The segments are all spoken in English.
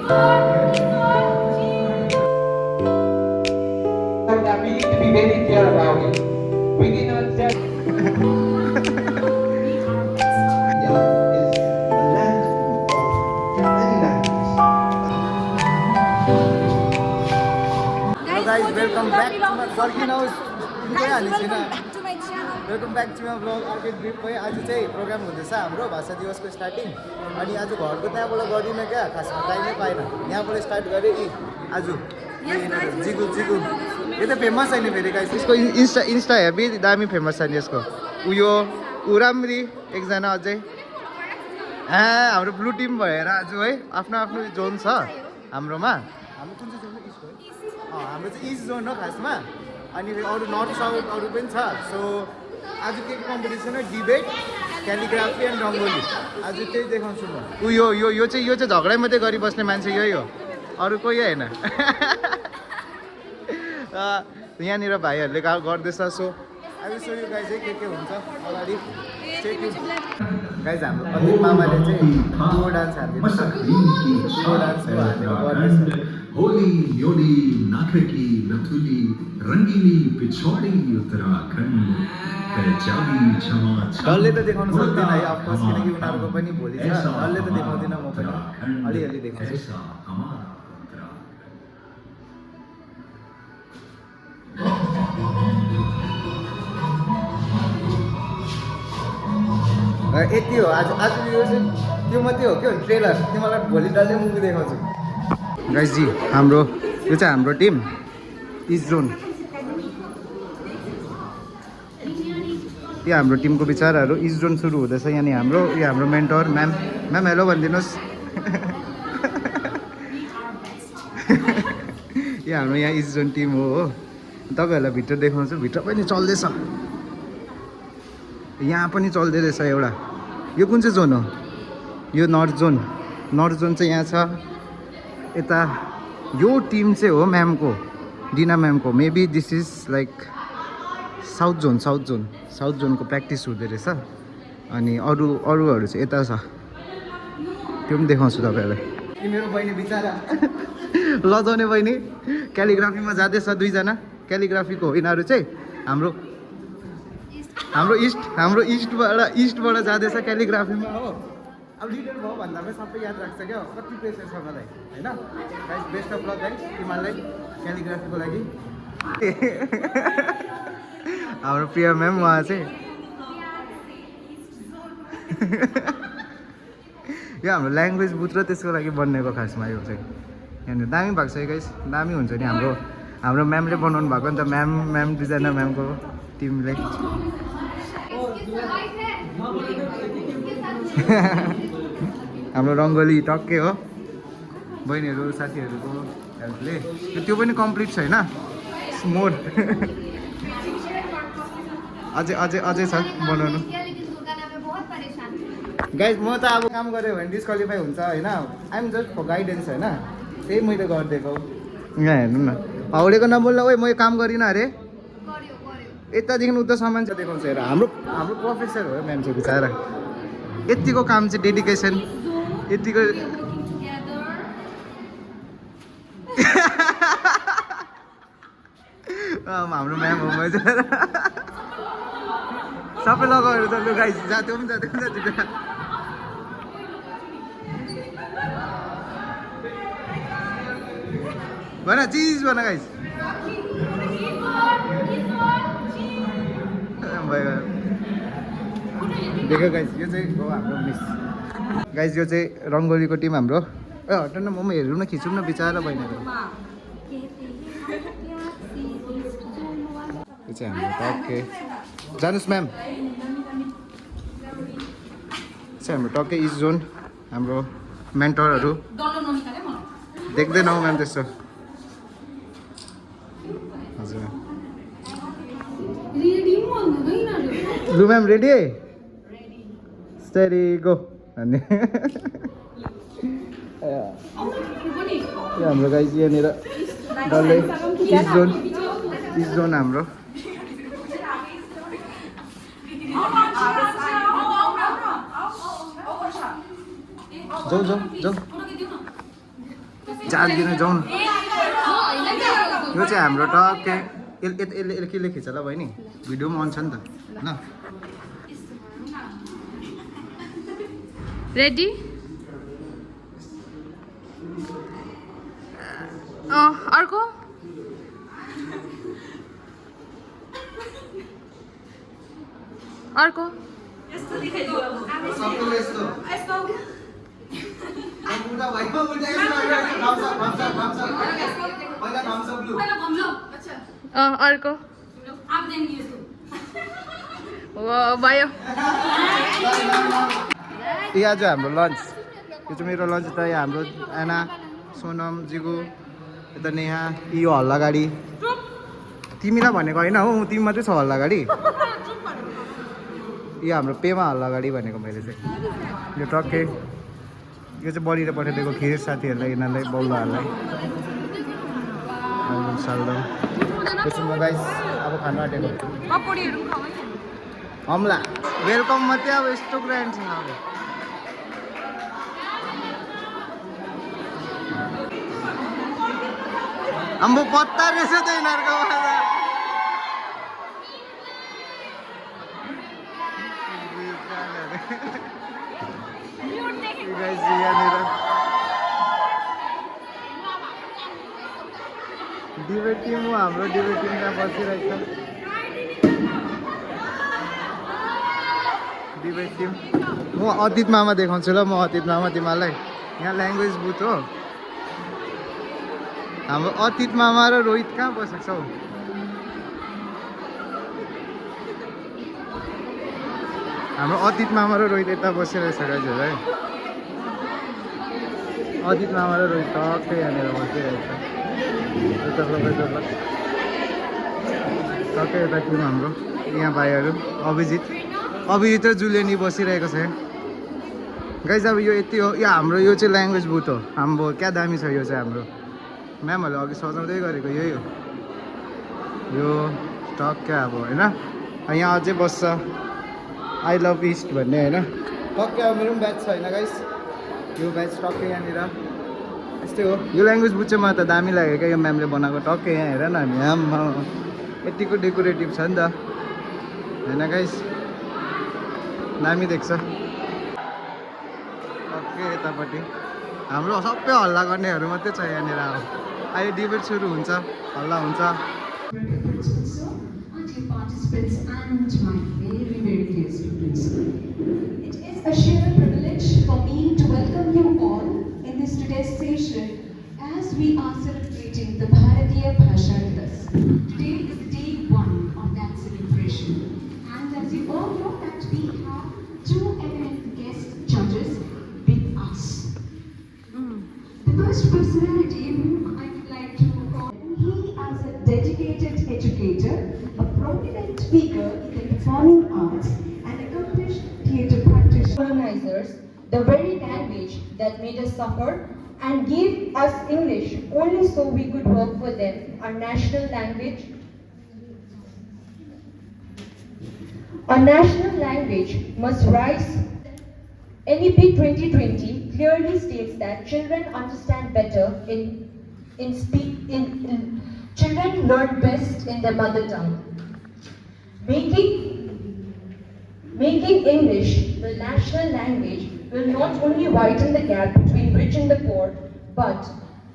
That we need to be very clear about it. We cannot just is a land of many languages. Hello guys, welcome back to my Welcome back to my vlog. अर्को trip भयो आज चाहिँ programme हुँदैछ हाम्रो भाषा दिवसको starting अनि आज घरको त्यहाँबाट गरिन क्या खासमा टाइमै पाएन यहाँबाट स्टार्ट गरेँ आज जिगु जिगु यो त फेमस छैन फेरि गाइस यसको इन्स्टा हेभी दामी फेमस छ नि यसको उयो उराम्री एकजना अझै हाम्रो ब्लु टिम भएर आज है आफ्नो आफ्नो जोन छ हाम्रोमा हाम्रो कुन चाहिँ जोन इस्ट हो हाम्रो चाहिँ इस्ट जोन हो खासमा अनि अरू नर्थ साउथ अरू पनि छ सो आज के कम्पिटिसन हो डिबेट क्यालिग्राफी एन्ड रङ्गोली आज त्यही देखाउँछु म यो चाहिँ झगडै मात्रै गरिबस्ने मान्छे यही हो अरू कोही होइन यहाँनिर भाइहरूले गर्दैछ सो अहिले सो यो गाई चाहिँ के हुन्छ अगाडि गाइज हाम्रो अनिल मामाले चाहिँ डुओ डान्स हालिदिन्छ डुओ डान्स गर्दैछ होली योली नाखकी नथुली रंगीली पिछौड़ी उत्तराखंड डल्ले त देखाउन सक्दैन है अफकोर्स किनकि उनीहरूको पनि भोलि छ डल्ले त देखाउँदिन म पनि अलिअलि देखाउँछु यति हो आज यो चाहिँ त्यो मात्रै हो क्या ट्रेलर तिमीलाई भोलि डल्लै मुभी देखाउँछु गाइस जी हाम्रो यो चाहिँ हाम्रो टिम इस्ट जोन यो हाम्रो टिमको विचारहरू इस्ट जोन सुरु हुँदैछ यहाँनिर हाम्रो यो हाम्रो मेन्टर म्याम हेलो भनिदिनुहोस् यो हाम्रो यहाँ इस्ट जोन टिम हो तपाईँहरूलाई भित्र देखाउँछु भित्र पनि चल्दैछ यहाँ पनि चल्दै रहेछ एउटा यो कुन चाहिँ जोन हो यो नर्थ जोन चाहिँ यहाँ छ यता यो टिम चाहिँ हो म्यामको डिना म्यामको maybe this is like south जोनको प्र्याक्टिस हुँदो रहेछ अनि अरूहरू चाहिँ यता छ त्यो पनि देखाउँछु तपाईँहरूलाई मेरो बहिनी बिचरा लजाउने बहिनी क्यालिग्राफीमा जाँदैछ दुईजना क्यालिग्राफीको यिनीहरू चाहिँ हाम्रो इस्टबाट जाँदैछ क्यालिग्राफीमा हो अब लिडर भयो भन्दा पनि सबै याद राख्छ क्या कति प्रेसर छ मलाई होइन guys best of luck guys तिमीहरूलाई क्यालिग्राफीको लागि हाम्रो प्रिय म्याम उहाँ चाहिँ यो हाम्रो ल्याङ्ग्वेज बुथ र त्यसको लागि बनिएको खासमा यो चाहिँ यहाँनिर दामी भएको छ गाइस दामी हुन्छ नि हाम्रो म्यामले बनाउनु भएको नि त म्याम दुईजना म्यामको टिमले हाम्रो रङ्गोली टक्कै हो बहिनीहरू साथीहरूको हेल्पले त्यो पनि कम्प्लिट छैन मोर अझै छ बनाउनु गाइज म त अब काम गऱ्यो भने डिस्क्वालिफाई हुन्छ होइन आइएम जस्ट फर गाइडेन्स होइन त्यही मैले गरिदिएको यहाँ हेर्नु न हाउडेको नबोल्न ओइ म यो काम गरिनँ अरे यतादेखि उता सामान चाहिँ देखाउँछ हेर हाम्रो प्रोफेसर हो म्याम चाहिँ बिचरा यतिको काम चाहिँ डेडिकेसन यतिको हाम्रो म्याम हो मैले सबै लगाएर त लु गाइस जात्यौ पनि जात्यौ भन चिज भन गाइस देखो गाइस यो चाहिँ हो हाम्रो मिस गाइस यो चाहिँ रङ्गोलीको टिम हाम्रो ए हट न म हेरौँ न खिचौँ न बिचरा बहिनीहरू यो चाहिँ हाम्रो टक्कै जानुहोस् म्याम चाहिँ हाम्रो टक्कै इस्ट जोन हाम्रो मेन्टरहरू देख्दैनौ म्याम त्यस्तो हजुर लु म्याम रेडी है स्टेडी गो भन्ने हाम्रो गाइस यहाँनिर डल्लै इस्ट जोन हाम्रो जाऊ चार्जिन जाउँ न यो चाहिँ हाम्रो टक्कै यसले के लेखेछ ल बहिनी भिडियो पनि अन छ नि त ल रेडी अर्को अर्को अर्को भयो यहाँ चाहिँ हाम्रो लन्च यो चाहिँ मेरो लन्च त यहाँ हाम्रो एना सोनम जिगु यता नेहा यो हल्ला गाडी तिमीलाई भनेको होइन हौ तिमी मात्रै छ हल्ला गाडी यो हाम्रो पेमा हल्ला गाडी भनेको मैले चाहिँ यो टक्कै यो चाहिँ बढीले पठाइदिएको खिर साथीहरूलाई यिनीहरूलाई बौलाहरूलाई साल्दो त्यसो म गाइस अब खानु आँटेको हमला वेलकम मात्रै अब यस्तो ग्रान्ड छैन अब अम्बो पत्ता रहेछ त यिनीहरूको यहाँनिर डिबेट टिम हो हाम्रो डिबेट टिम त्यहाँ बसिरहेको छ डिबेट टिम म अतीत मामा देखाउँछु ल म अतीत मामा तिमीहरूलाई यहाँ ल्याङ्ग्वेज बुथ हो हाम्रो अतीत मामा र रोहित कहाँ बसेको छ हौ हाम्रो अतीत मामा र रोहित यता बसिरहेछ गाइजहरू है अतीत मामा र रोहित टक्कै यहाँनिर बसिरहेछ टक्कै यता टिम हाम्रो यहाँ भाइहरू अभिजित र जुलियनी बसिरहेको छ गाइज अब यो यति हो यो हाम्रो यो चाहिँ ल्याङ्ग्वेज बुथ हो हाम्रो क्या दामी छ यो चाहिँ हाम्रो म्यामहरूले अघि सजाउँदै गरेको यही हो यो टक्कै अब होइन यहाँ अझै बस्छ आई लभ इस्ट भन्ने होइन टक्कै अब मेरो पनि ब्याच छ होइन गाइस यो ब्याच टक्कै यहाँनिर यस्तै हो यो ल्याङ्ग्वेज बुझ चाहिँ मलाई त दामी लाग्यो क्या यो म्यामले बनाएको टक्कै यहाँ हेर न हामी आम्मा यतिको डेकोरेटिभ छ नि त होइन गाइस दामी देख्छ टक्कै यतापट्टि हाम्रो सबै हल्ला गर्नेहरू मात्रै छ यहाँनिर अब अहिले डिबेट सुरु हुन्छ हल्ला हुन्छ Participants and my very dear students. It is a sheer privilege for me to welcome you all in this today's session as we are celebrating the Bharatiya Bhasha Diwas. Today is day one of that celebration, and as you all know that we have two eminent guest judges with us. The first personality whom I would like to call, he as a dedicated educator, a prominent figure in the performing arts, and accomplished theatre practitioner. Colonizers, the very language that made us suffer and gave us English only so we could work for them, our national language. Our national language must rise. NEP 2020 clearly states that children understand better children learn best in their mother tongue. Making English the national language will not only widen the gap between rich and the poor, but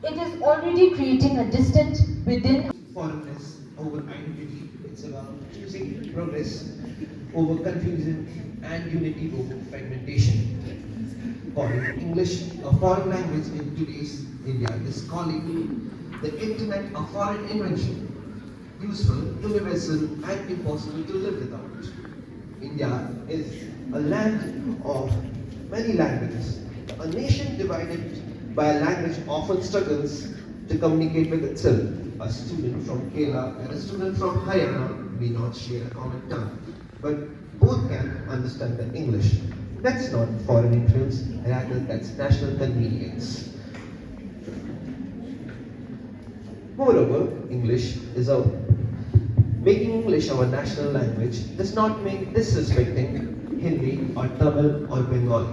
it is already creating a distance within. Foreignness over identity. It's about choosing progress over confusion and unity over fragmentation. Calling English a foreign language in today's India is calling the internet a foreign invention, useful, universal, and impossible to live without. India is a land of many languages. A nation divided by a language often struggles to communicate with itself. A student from Kerala and a student from Haryana may not share a common tongue, but both can understand the English. That's not foreign influence, rather that's national convenience. Moreover, making English our national language does not mean disrespecting Hindi or Tamil or Bengali.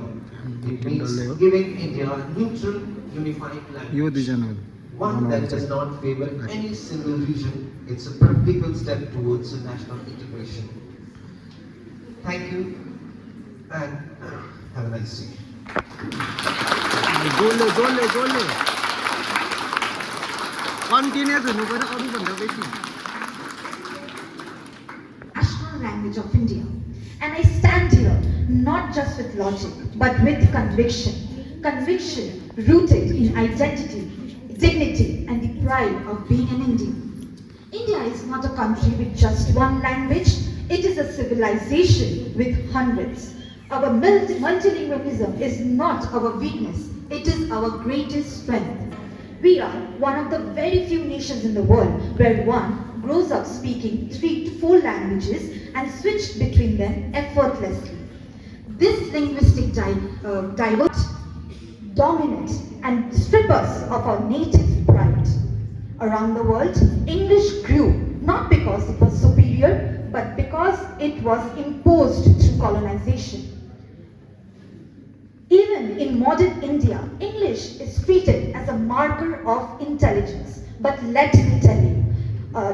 It means giving India a neutral unified yo language. दुईजना One that does not favor any single region. It's a practical step towards a national integration. Thank you and have a nice day. गोलले continuous हुनु पर्यो अरूभन्दा बेसी National language of India. And I stand here not just with logic, but with conviction. Conviction rooted in identity, dignity, and the pride of being an Indian. India is not a country with just one language, it is a civilization with hundreds. Our multilingualism is not our weakness, it is our greatest strength. We are one of the very few nations in the world where one grows up speaking 3 to 4 languages and switch between them effortlessly. This linguistic diversity dominate and strip us of our native pride. Around the world, English grew not because it was superior, but because it was imposed through colonization. Even in modern India, English is treated as a marker of intelligence. But let me tell you,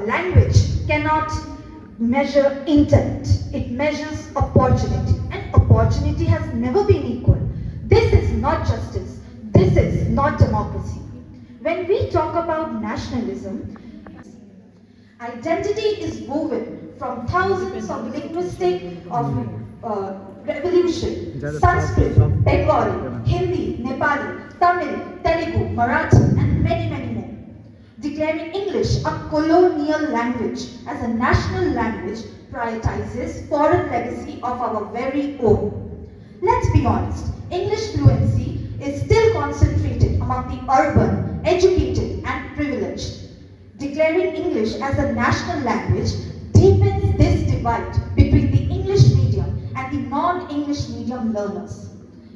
language cannot measure intellect. It measures opportunity. And opportunity has never been equal. This is not justice. This is not democracy. When we talk about nationalism, identity is woven from thousands of linguistic revolution, Sanskrit, Bengali, Hindi, Nepali, Tamil, Telugu, Marathi, and many, many more. Declaring English a colonial language as a national language prioritizes foreign legacy of our very own. Let's be honest, English fluency is still concentrated among the urban, educated, and privileged. Declaring English as a national language deepens this divide between the English medium and the non-English medium learners.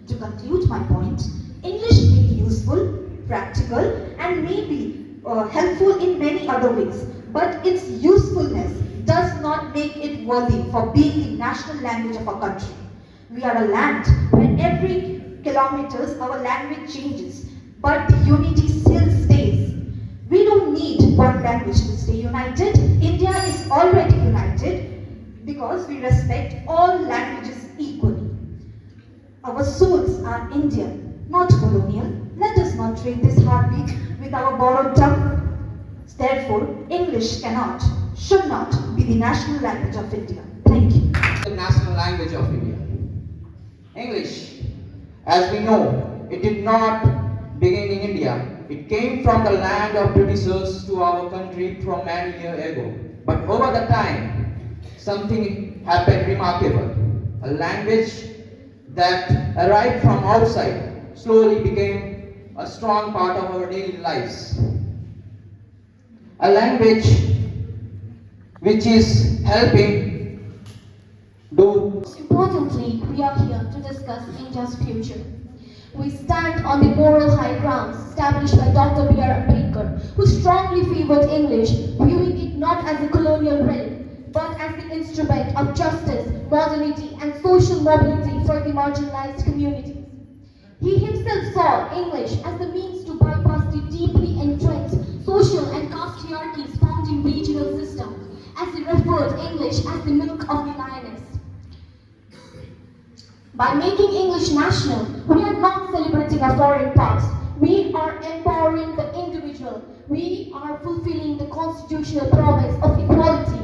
To conclude my point, English may be useful, practical, and may be helpful in many other ways, but its usefulness does not make it worthy for being the national language of our country. We are a land where every kilometers our language changes, but the unity still stays. We don't need one language to stay united. India is already united because we respect all languages equally. Our souls are Indian, not colonial. Let us not trade this heartbeat with our borrowed tongue. Therefore, English cannot, should not be the national language of India. Thank you. The national language of India. English, as we know, it did not begin in India. It came from the land of Britishers to our country from many years ago. But over the time, something happened remarkable. A language that arrived from outside slowly became a strong part of our daily lives. A language which is helping do. Importantly, we are here to discuss India's future. We stand on the moral high grounds established by Dr. B.R. Ambedkar, who strongly favored English, viewing it not as a colonial relic, but as the instrument of justice, modernity, and social mobility for the marginalized communities. He himself saw English as the means to bypass the deeply entrenched social and caste hierarchies found in regional systems, as he referred English as the milk of the lioness. By making English national, we are not celebrating a foreign past. We are empowering the individual. We are fulfilling the constitutional promise of equality.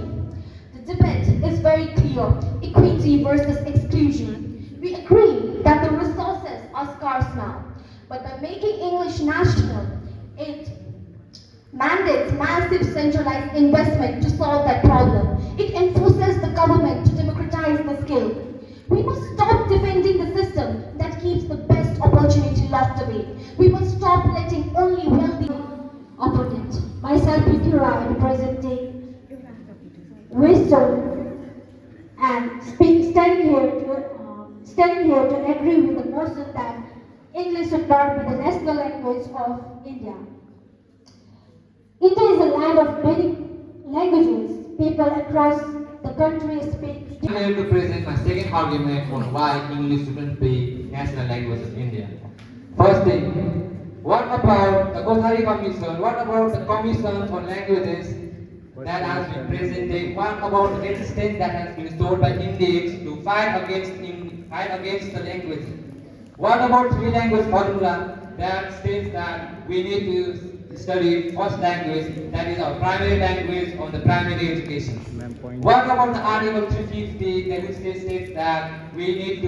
The debate is very clear: equity versus exclusion. We agree that the resources are scarce now, but by making English national, it mandates massive centralized investment to solve that problem. It enforces the government to democratize the skill. We must stop defending the system that keeps the best opportunity locked away. We must stop letting only wealthy opponent. Myself, Pikura, representing wisdom and standing here to agree with the notion that English should not be the national language of India. India is a land of many languages. People across the country speak. I'm here to present my second argument on why English shouldn't be national language of India. First thing, What about the Kothari Commission? What about the Commission on Languages that has been presented? What about the resistance that has been stored by Indians to fight against the language? What about three language formula that states that we need to study first language, that is our primary language on the primary education? What about the Article 350 that which states that we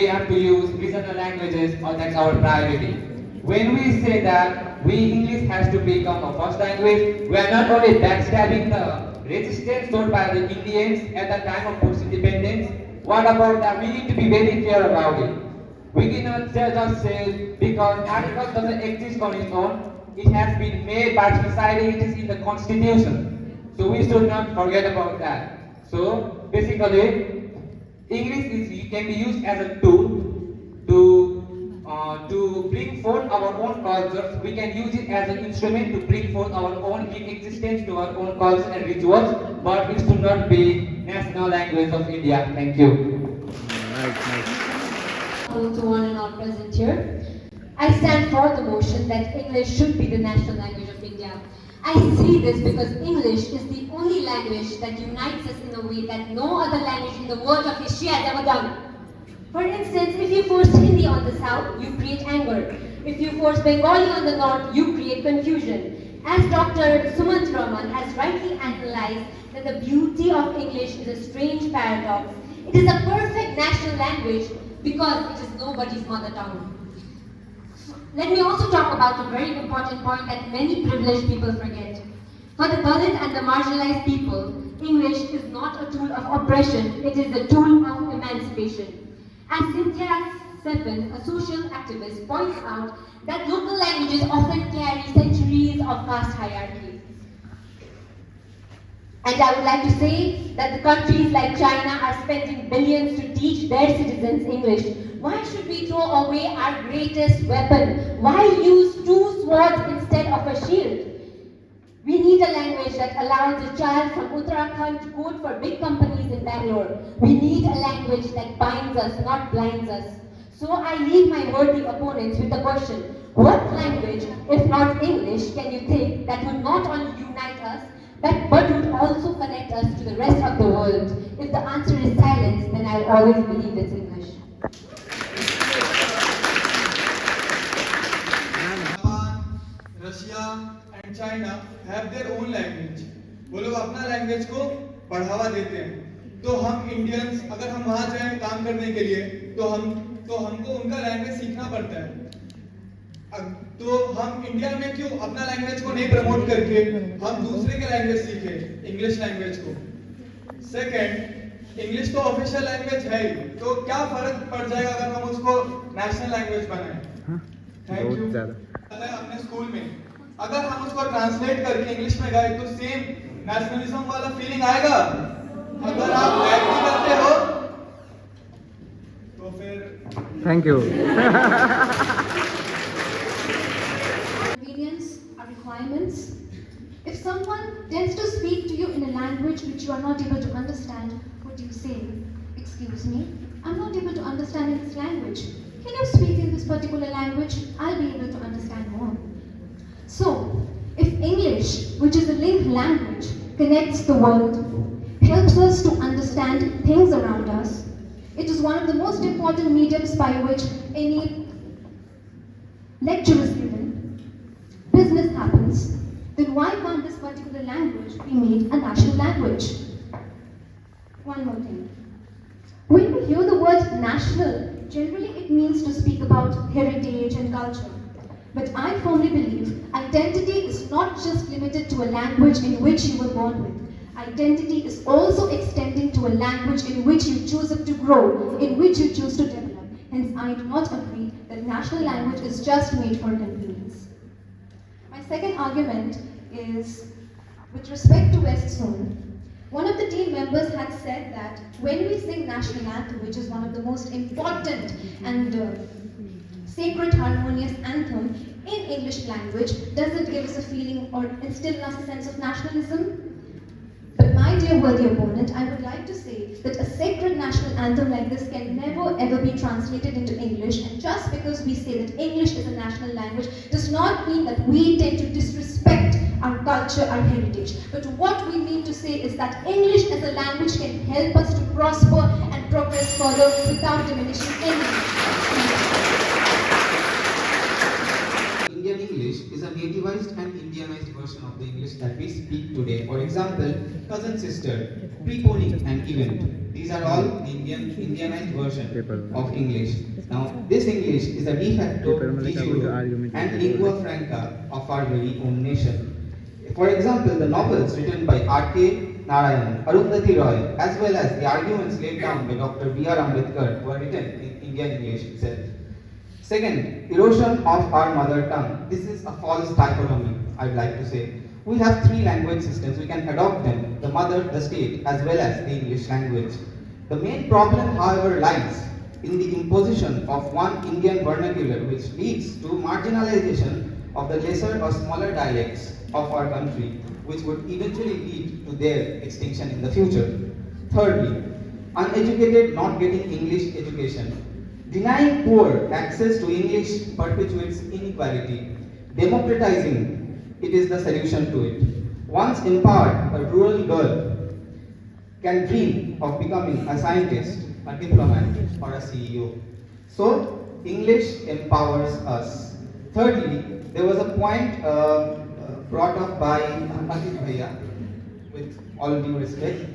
have to use regional languages or that's our priority? When we say that English has to become our first language, we are not only backstabbing the resistance stored by the Indians at the time of post-independence. What about that? We need to be very clear about it. We cannot just say because article doesn't exist on its own. It has been made by society. It is in the constitution. So we should not forget about that. So basically, English can be used as a tool to bring forth our own cultures. We can use it as an instrument to bring forth our own existence to our own culture and rituals. But it should not be national language of India. Thank you. To one and all present here. I stand for the motion that English should be the national language of India. I say this because English is the only language that unites us in a way that no other language in the world of history has ever done. For instance, if you force Hindi on the south, you create anger. If you force Bengali on the north, you create confusion. As Dr. Sumant Raman has rightly analyzed that the beauty of English is a strange paradox. It is a perfect national language because it is nobody's mother tongue. Let me also talk about a very important point that many privileged people forget. For the Dalit and the marginalized people, English is not a tool of oppression, it is a tool of emancipation. As Cynthia Seven, a social activist, points out that local languages often carry centuries of caste hierarchy. And I would like to say that the countries like China are spending billions to teach their citizens English. Why should we throw away our greatest weapon? Why use two swords instead of a shield? We need a language that allows a child from Uttarakhand to code for big companies in Bangalore. We need a language that binds us, not blinds us. So I leave my worthy opponents with a question. What language, if not English, can you think that would not only unite us, but would also connect us to the rest of the world? If the answer is silence, then I'll always believe it's English. Japan, Russia and China have their own language. वो लोग अपना language को बढ़ावा देते हैं. तो हम Indians अगर हम वहाँ जाएं काम करने के लिए तो हमको उनका लैंग्वेज सीखना पड़ता है. तो हम इंडिया में क्यों अपना लैंग्वेज को नहीं प्रमोट करके हम दूसरे के लैंग्वेज सीखे, इंग्लिश लैंग्वेज को. सेकंड, इंग्लिश तो ऑफिशियल लैंग्वेज है ही, तो क्या फर्क पड़ जाएगा अगर हम उसको नेशनल लैंग्वेज बनाएं. Thank you. अपने स्कूल में अगर हम उसको ट्रांसलेट करके इंग्लिश में गाए तो सेम नेशनलिज्म वाला फीलिंग आएगा. अगर आप एग्री करते हो तो फिर thank you. Convenience are requirements. If someone tends to speak to you in a language which you are not able to understand, what do you say? Excuse me, I'm not able to understand this language. Can you speak in this particular language? I'll be able to understand more. So, if English, which is a linked language, connects the world, helps us to understand things around us, it is one of the most important mediums by which any lecture is given, business happens, then why can't this particular language be made a national language? One more thing. When we hear the word national, generally it means to speak about heritage and culture. But I firmly believe identity is not just limited to a language in which you were born with. Identity is also extending to a language in which you choose to grow, in which you choose to develop. Hence, I do not agree that national language is just made for convenience. My second argument is with respect to West Zone. One of the team members had said that when we sing national anthem, which is one of the most important and sacred harmonious anthem in English language, does it give us a feeling or instill in us a sense of nationalism? But my dear a worthy opponent, I would like to say that a sacred national anthem like this can never ever be translated into English, and just because we say that English is a national language does not mean that we tend to disrespect our culture, our heritage. But what we mean to say is that English as a language can help us to prosper and progress further without diminishing English. Indian English is a nativized and Indianized version of the English that we speak today. For example, cousin, sister, preponing, and event. These are all Indianized version of English. Now, this English is a de facto, de jure, and lingua franca of our very own nation. For example, the novels written by R.K. Narayan, Arundhati Roy, as well as the arguments laid down by Dr. B.R. Ambedkar were written in Indian English itself. Second, erosion of our mother tongue. This is a false dichotomy, I'd like to say. We have three language systems, we can adopt them, the mother, the state, as well as the English language. The main problem, however, lies in the imposition of one Indian vernacular, which leads to marginalization of the lesser or smaller dialects of our country, which would eventually lead to their extinction in the future. Thirdly, uneducated not getting English education. Denying poor access to English perpetuates inequality. Democratizing it is the solution to it. Once empowered, a rural girl can dream of becoming a scientist, a diplomat, or a CEO. So, English empowers us. Thirdly, there was a point brought up by Ajit Bhaiya, with all due respect.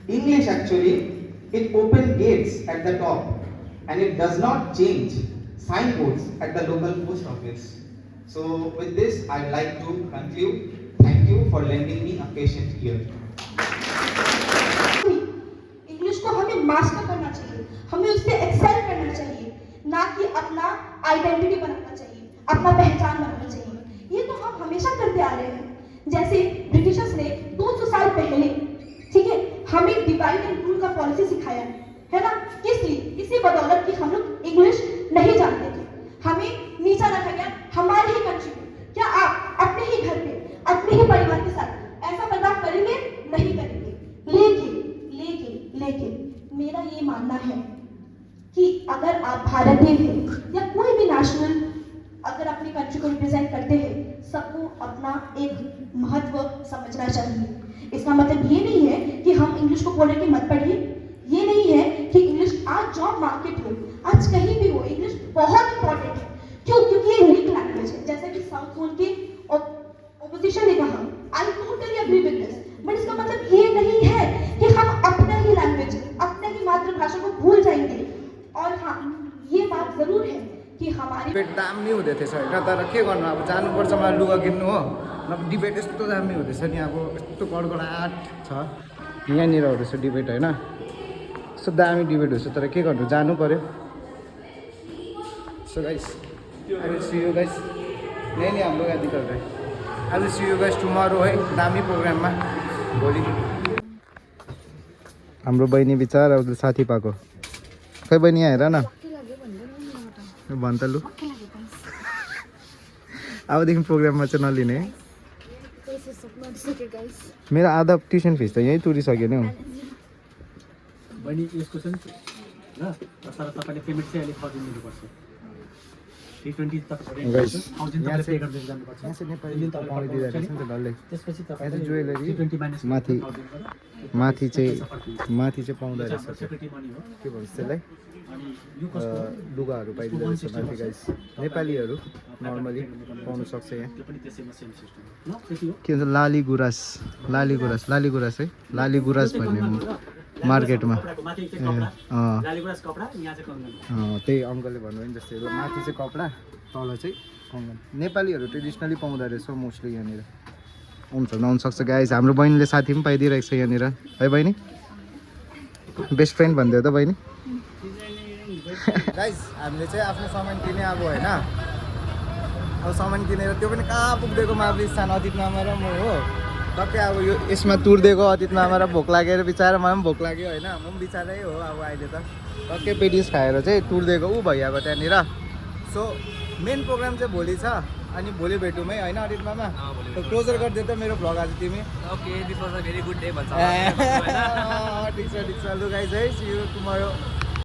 English actually, it opened gates at the top, and it does not change signboards at the local post office. So with this, I'd like to conclude. Thank you for lending me a patient ear. English को हमें master करना चाहिए, हमें उससे Excel करना चाहिए, ना कि अपना आइडेंटिटी बनाना चाहिए, अपना पहचान बनाना चाहिए। ये तो हम हमेशा करते आ रहे हैं। जैसे ब्रिटिशर्स ने 200 साल पहले, ठीक है, हमें डिवाइड एंड रूल का पॉलिसी सिखाया है ना? किस लिए? इसी बदौलत कि हम लोग इंग्लिश नहीं जानते थे, हमें नीचा रखा गया हमारी ही कंट्री में। क्या आप अपने ही घर पे, अपने ही परिवार के साथ ऐसा बर्ताव करेंगे? नहीं करेंगे। लेकिन मेरा ये मानना है कि अगर आप भारतीय हैं या कोई भी नेशनल अगर अपनी कंट्री को रिप्रेजेंट करते हैं, सबको अपना एक महत्व समझना चाहिए। इसका मतलब ये नहीं है कि हम इंग्लिश को बोले कि मत पढ़िए, ये नहीं है कि इंग्लिश आज जॉब मार्केट हो, आज कहीं भी हो, इंग्लिश बहुत इंपॉर्टेंट है। क्यों? क्योंकि ये यूनिक लैंग्वेज है। जैसे कि साउथ जोन के ऑपोजिशन ने कहा, I totally agree with this, but इसका मतलब ये नहीं है कि हम अपना ही लैंग्वेज, अपने ही मातृभाषा को भूल जाएंगे। और हाँ, ये बात जरूर है कि हमारी दाम नहीं हुँदै थिएछ होइन, तर के गर्नु, अब जानुपर्छ मलाई लुगा किन्नु हो। अब डिबेट यस्तो दामी हुँदैछ नि, अब यस्तो कडकडाट छ यहाँनिर हुँदैछ डिबेट होइन, यस्तो दामी डिबेट हुन्छ, तर के गर्नु, जानु पर्यो। So guys, I will see you guys, यही नै हाम्रो गाडी तपाईँ। I will see you guys tomorrow है, दामी प्रोग्राममा भोलि। हाम्रो बहिनी बिचारा उसले साथी पाएको। खै बहिनी यहाँ हेर न, भन् त लु, अबदेखि प्रोग्राममा चाहिँ नलिने है। मेरो आधा ट्युसन फिस त यहीँ तुरिसक्यो नि हौ। बहिनी यसको चाहिँ ल, तर तपाईँले पेमेन्ट चाहिँ अलिक थर्टी दिनुपर्छ। माथि चाहिँ पाउँदो रहेछ, के भन्छ त्यसलाई, लुगाहरू पाइदिँदो रहेछ माथि गाइस। नेपालीहरू नर्मली पाउनु सक्छ यहाँ। के भन्छ लाली गुराँस है, लाली गुराँस भन्ने मार्केटमा त्यही अङ्कलले भन्नुभयो नि जस्तै, माथि चाहिँ कपडा, तल चाहिँ कङ्गन। नेपालीहरू ट्रेडिसनली पाउँदो रहेछ मोस्टली यहाँनिर। हुन्छ नहुन सक्छ गाइस, हाम्रो बहिनीले साथी पनि पाइदिइरहेको छ यहाँनिर है बहिनी, बेस्ट फ्रेन्ड भन्दै हो त बहिनी। गाइस हामीले चाहिँ आफ्नो सामान किने अब होइन, अब सामान किनेर त्यो पनि कहाँ पुगिदिएको मावली स्थान अतीत मामा र म हो। टक्कै अब यो यसमा तुर्दिएको अतीत मामा र भोक लागेर बिचारा, मलाई पनि भोक लाग्यो होइन, म पनि बिचारै हो अब अहिले त। टक्कै पेटिस खाएर चाहिँ तुर्दिएको ऊ भइहाल्यो त्यहाँनिर। सो मेन प्रोग्राम चाहिँ भोलि छ, अनि भोलि भेटौँ है होइन अडित मामा भोलि त क्लोजर गरिदियो त मेरो भ्लग आज तिमी okay this was a very good day भन्छ ठिक छ लु गाइज है सी यु टुमरो